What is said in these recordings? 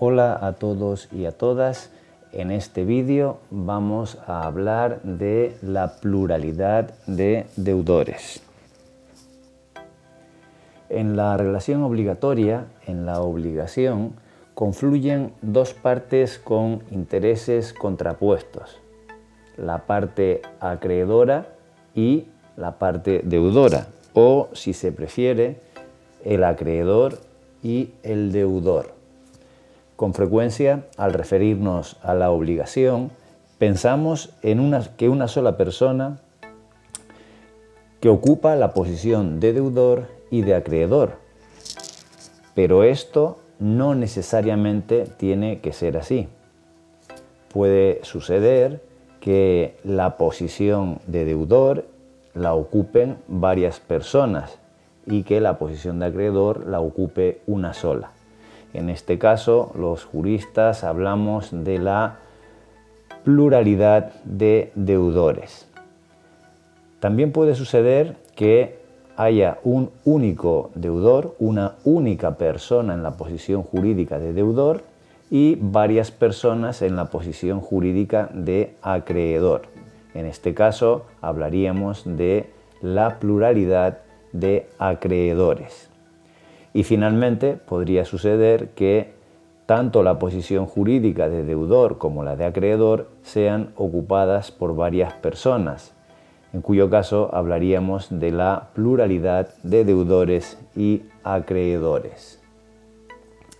Hola a todos y a todas. En este vídeo vamos a hablar de la pluralidad de deudores. En la relación obligatoria, en la obligación, confluyen dos partes con intereses contrapuestos, la parte acreedora y la parte deudora, o, si se prefiere, el acreedor y el deudor. Con frecuencia, al referirnos a la obligación, pensamos en que una sola persona que ocupa la posición de deudor y de acreedor. Pero esto no necesariamente tiene que ser así. Puede suceder que la posición de deudor la ocupen varias personas y que la posición de acreedor la ocupe una sola. En este caso, los juristas hablamos de la pluralidad de deudores. También puede suceder que haya un único deudor, una única persona en la posición jurídica de deudor y varias personas en la posición jurídica de acreedor. En este caso, hablaríamos de la pluralidad de acreedores. Y finalmente, podría suceder que tanto la posición jurídica de deudor como la de acreedor sean ocupadas por varias personas, en cuyo caso hablaríamos de la pluralidad de deudores y acreedores.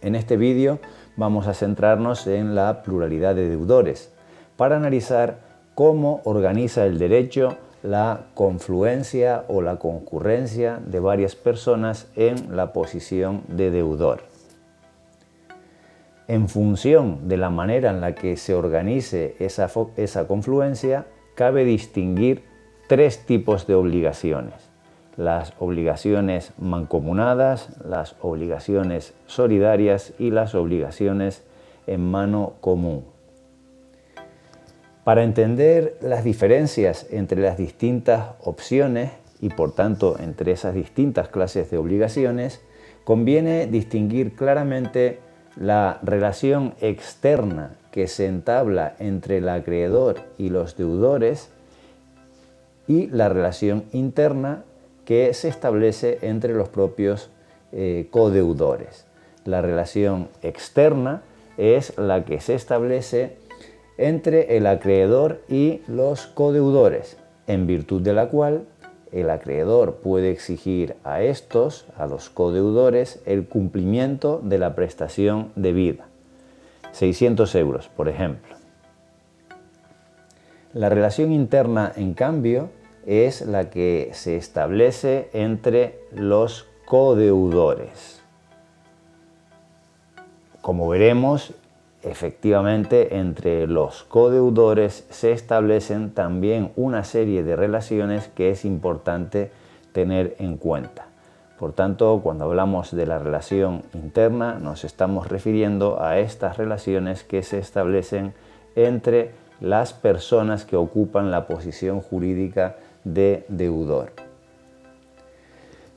En este vídeo vamos a centrarnos en la pluralidad de deudores para analizar cómo organiza el derecho la confluencia o la concurrencia de varias personas en la posición de deudor. En función de la manera en la que se organice esa confluencia, cabe distinguir tres tipos de obligaciones: las obligaciones mancomunadas, las obligaciones solidarias y las obligaciones en mano común. Para entender las diferencias entre las distintas opciones y, por tanto, entre esas distintas clases de obligaciones, conviene distinguir claramente la relación externa que se entabla entre el acreedor y los deudores y la relación interna que se establece entre los propios codeudores. La relación externa es la que se establece entre el acreedor y los codeudores, en virtud de la cual el acreedor puede exigir a los codeudores, el cumplimiento de la prestación debida. 600 euros, por ejemplo. La relación interna, en cambio, es la que se establece entre los codeudores. Como veremos, efectivamente, entre los codeudores se establecen también una serie de relaciones que es importante tener en cuenta. Por tanto, cuando hablamos de la relación interna, nos estamos refiriendo a estas relaciones que se establecen entre las personas que ocupan la posición jurídica de deudor.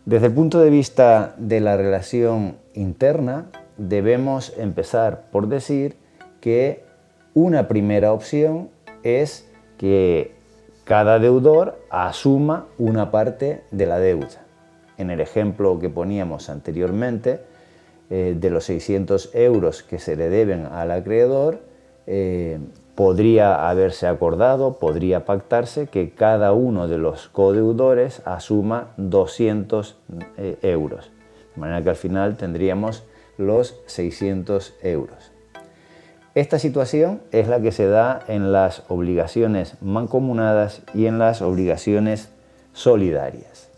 Desde el punto de vista de la relación interna, debemos empezar por decir que una primera opción es que cada deudor asuma una parte de la deuda. En el ejemplo que poníamos anteriormente, de los 600 euros que se le deben al acreedor, podría haberse acordado, podría pactarse que cada uno de los codeudores asuma 200 euros. De manera que al final tendríamos los 600 euros. Esta situación es la que se da en las obligaciones mancomunadas y en las obligaciones solidarias.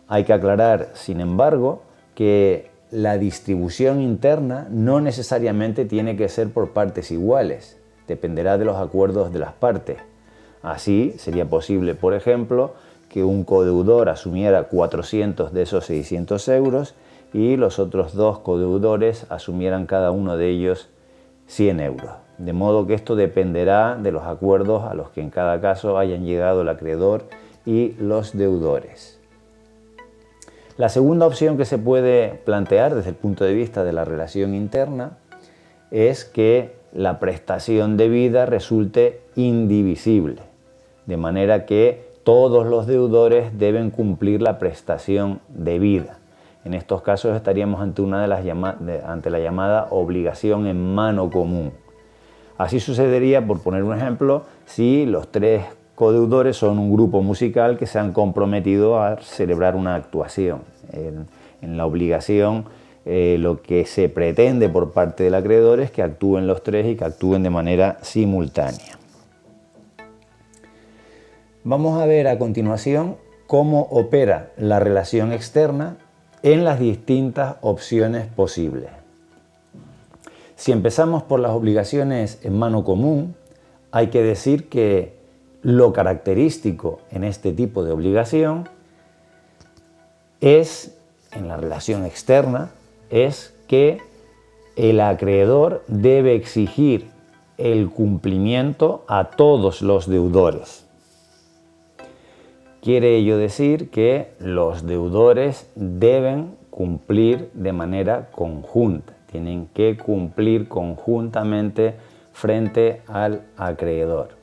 Hay que aclarar, sin embargo, que la distribución interna no necesariamente tiene que ser por partes iguales, dependerá de los acuerdos de las partes. Así, sería posible, por ejemplo, que un codeudor asumiera 400 de esos 600 euros y los otros dos codeudores asumieran cada uno de ellos 100 euros. De modo que esto dependerá de los acuerdos a los que en cada caso hayan llegado el acreedor y los deudores. La segunda opción que se puede plantear desde el punto de vista de la relación interna es que la prestación debida resulte indivisible, de manera que todos los deudores deben cumplir la prestación debida. En estos casos estaríamos ante ante la llamada obligación en mano común. Así sucedería, por poner un ejemplo, si los tres codeudores son un grupo musical que se han comprometido a celebrar una actuación. En la obligación, lo que se pretende por parte del acreedor es que actúen los tres y que actúen de manera simultánea. Vamos a ver a continuación cómo opera la relación externa en las distintas opciones posibles. Si empezamos por las obligaciones en mano común, hay que decir que lo característico en este tipo de obligación es, en la relación externa, es que el acreedor debe exigir el cumplimiento a todos los deudores. Quiere ello decir que los deudores deben cumplir de manera conjunta, tienen que cumplir conjuntamente frente al acreedor.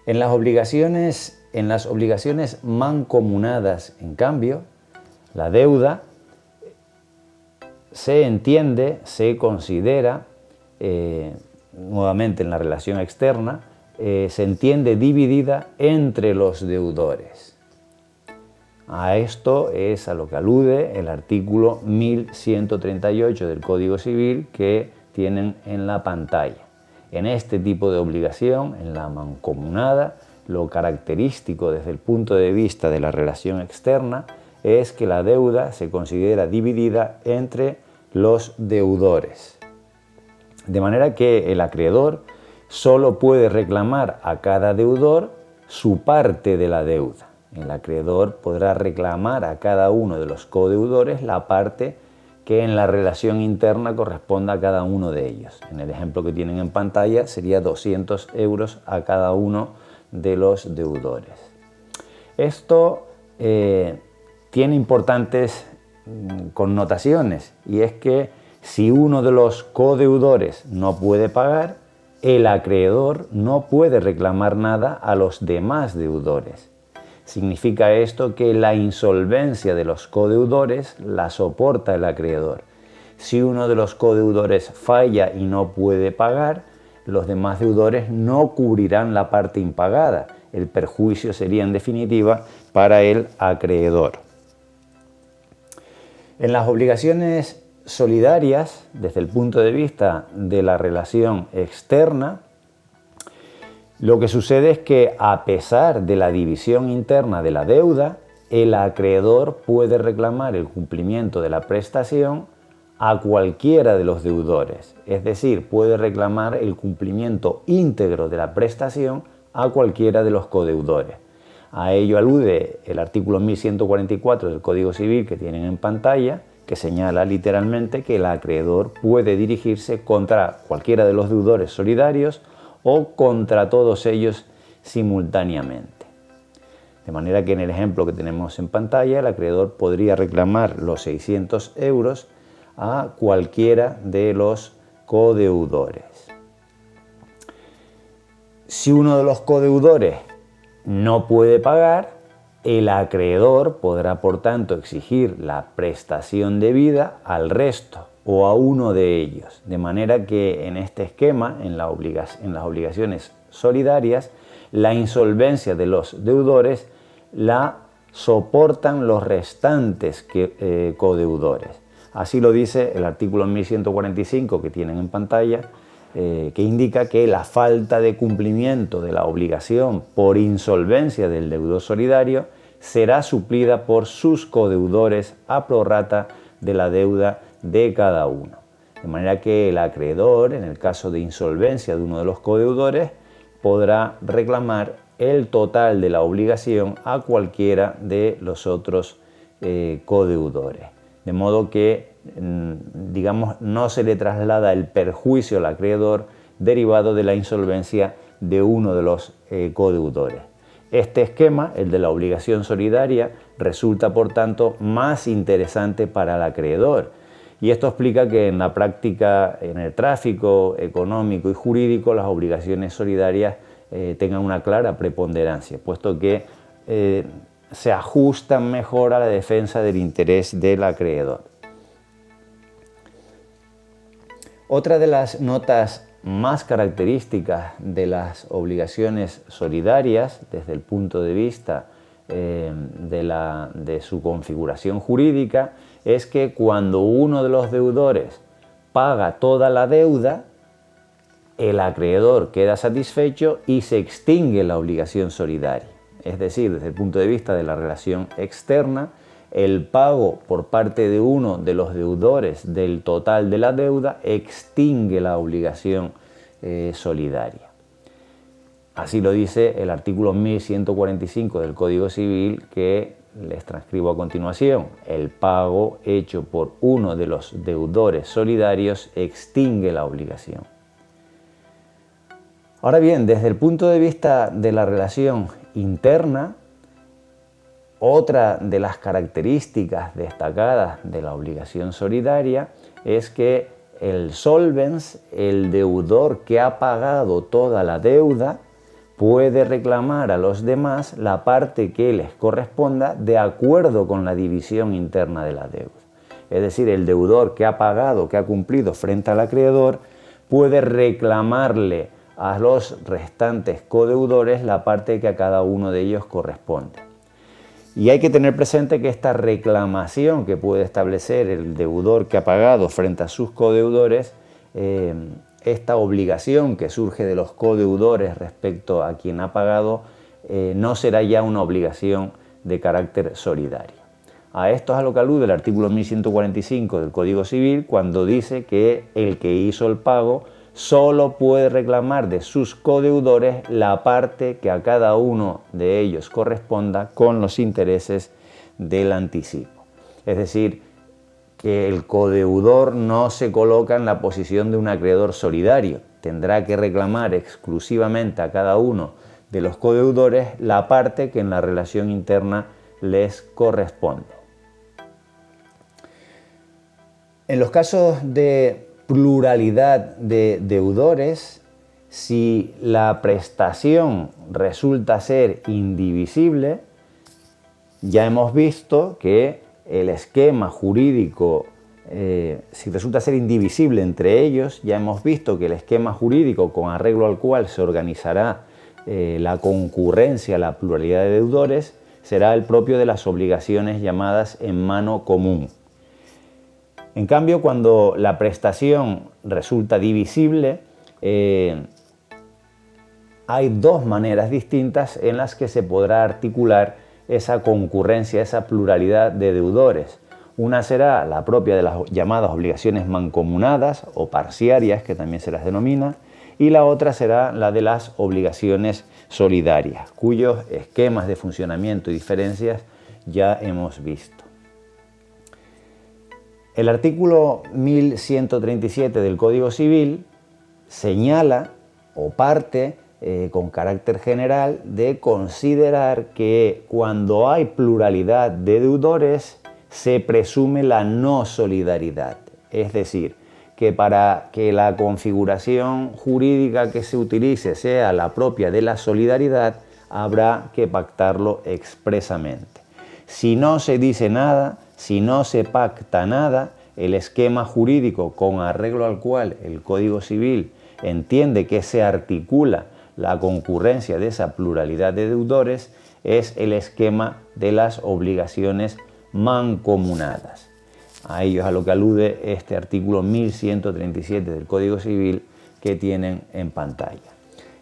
En las obligaciones mancomunadas, en cambio, la deuda se entiende, se considera, nuevamente en la relación externa, se entiende dividida entre los deudores. A esto es a lo que alude el artículo 1138 del Código Civil que tienen en la pantalla. En este tipo de obligación, en la mancomunada, lo característico desde el punto de vista de la relación externa es que la deuda se considera dividida entre los deudores. De manera que el acreedor solo puede reclamar a cada deudor su parte de la deuda. El acreedor podrá reclamar a cada uno de los codeudores la parte que en la relación interna corresponda a cada uno de ellos. En el ejemplo que tienen en pantalla sería 200 euros a cada uno de los deudores. Esto tiene importantes connotaciones, y es que si uno de los codeudores no puede pagar, el acreedor no puede reclamar nada a los demás deudores. Significa esto que la insolvencia de los codeudores la soporta el acreedor. Si uno de los codeudores falla y no puede pagar, los demás deudores no cubrirán la parte impagada. El perjuicio sería en definitiva para el acreedor. En las obligaciones solidarias, desde el punto de vista de la relación externa, lo que sucede es que, a pesar de la división interna de la deuda, el acreedor puede reclamar el cumplimiento de la prestación a cualquiera de los deudores, es decir, puede reclamar el cumplimiento íntegro de la prestación a cualquiera de los codeudores. A ello alude el artículo 1144 del Código Civil que tienen en pantalla, que señala literalmente que el acreedor puede dirigirse contra cualquiera de los deudores solidarios o contra todos ellos simultáneamente. De manera que en el ejemplo que tenemos en pantalla, el acreedor podría reclamar los 600 euros a cualquiera de los codeudores. Si uno de los codeudores no puede pagar, el acreedor podrá, por tanto, exigir la prestación debida al resto o a uno de ellos. De manera que en este esquema, en las obligaciones solidarias, la insolvencia de los deudores la soportan los restantes codeudores. Así lo dice el artículo 1145 que tienen en pantalla, que indica que la falta de cumplimiento de la obligación por insolvencia del deudor solidario será suplida por sus codeudores a prorrata de la deuda de cada uno. De manera que el acreedor, en el caso de insolvencia de uno de los codeudores, podrá reclamar el total de la obligación a cualquiera de los otros codeudores. De modo que, digamos, no se le traslada el perjuicio al acreedor derivado de la insolvencia de uno de los codeudores. Este esquema, el de la obligación solidaria, resulta por tanto más interesante para el acreedor. Y esto explica que en la práctica, en el tráfico económico y jurídico, las obligaciones solidarias tengan una clara preponderancia, puesto que se ajustan mejor a la defensa del interés del acreedor. Otra de las notas más características de las obligaciones solidarias, desde el punto de vista de su configuración jurídica, es que cuando uno de los deudores paga toda la deuda, el acreedor queda satisfecho y se extingue la obligación solidaria. Es decir, desde el punto de vista de la relación externa, el pago por parte de uno de los deudores del total de la deuda extingue la obligación solidaria. Así lo dice el artículo 1145 del Código Civil, que les transcribo a continuación. El pago hecho por uno de los deudores solidarios extingue la obligación. Ahora bien, desde el punto de vista de la relación interna, otra de las características destacadas de la obligación solidaria es que el solvens, el deudor que ha pagado toda la deuda, puede reclamar a los demás la parte que les corresponda de acuerdo con la división interna de la deuda. Es decir, el deudor que ha pagado, que ha cumplido frente al acreedor, puede reclamarle a los restantes codeudores la parte que a cada uno de ellos corresponde. Y hay que tener presente que esta reclamación que puede establecer el deudor que ha pagado frente a sus codeudores, esta obligación que surge de los codeudores respecto a quien ha pagado, no será ya una obligación de carácter solidario. A esto es a lo que alude el artículo 1145 del Código Civil, cuando dice que el que hizo el pago solo puede reclamar de sus codeudores la parte que a cada uno de ellos corresponda con los intereses del anticipo. Es decir, que el codeudor no se coloca en la posición de un acreedor solidario. Tendrá que reclamar exclusivamente a cada uno de los codeudores la parte que en la relación interna les corresponde. En los casos de pluralidad de deudores, si la prestación resulta ser indivisible, ya hemos visto que el esquema jurídico, si resulta ser indivisible entre ellos, ya hemos visto que el esquema jurídico con arreglo al cual se organizará la concurrencia, la pluralidad de deudores, será el propio de las obligaciones llamadas en mano común. En cambio, cuando la prestación resulta divisible, hay dos maneras distintas en las que se podrá articular esa concurrencia, esa pluralidad de deudores. Una será la propia de las llamadas obligaciones mancomunadas o parciarias, que también se las denomina, y la otra será la de las obligaciones solidarias, cuyos esquemas de funcionamiento y diferencias ya hemos visto. El artículo 1137 del Código Civil señala o parte con carácter general de considerar que cuando hay pluralidad de deudores se presume la no solidaridad. Es decir, que para que la configuración jurídica que se utilice sea la propia de la solidaridad, habrá que pactarlo expresamente. Si no se dice nada, si no se pacta nada, el esquema jurídico con arreglo al cual el Código Civil entiende que se articula la concurrencia de esa pluralidad de deudores es el esquema de las obligaciones mancomunadas. A ello es a lo que alude este artículo 1137 del Código Civil que tienen en pantalla.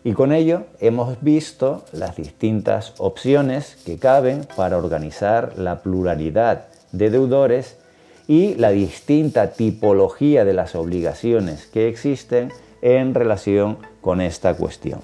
Y con ello hemos visto las distintas opciones que caben para organizar la pluralidad de deudores y la distinta tipología de las obligaciones que existen en relación con esta cuestión.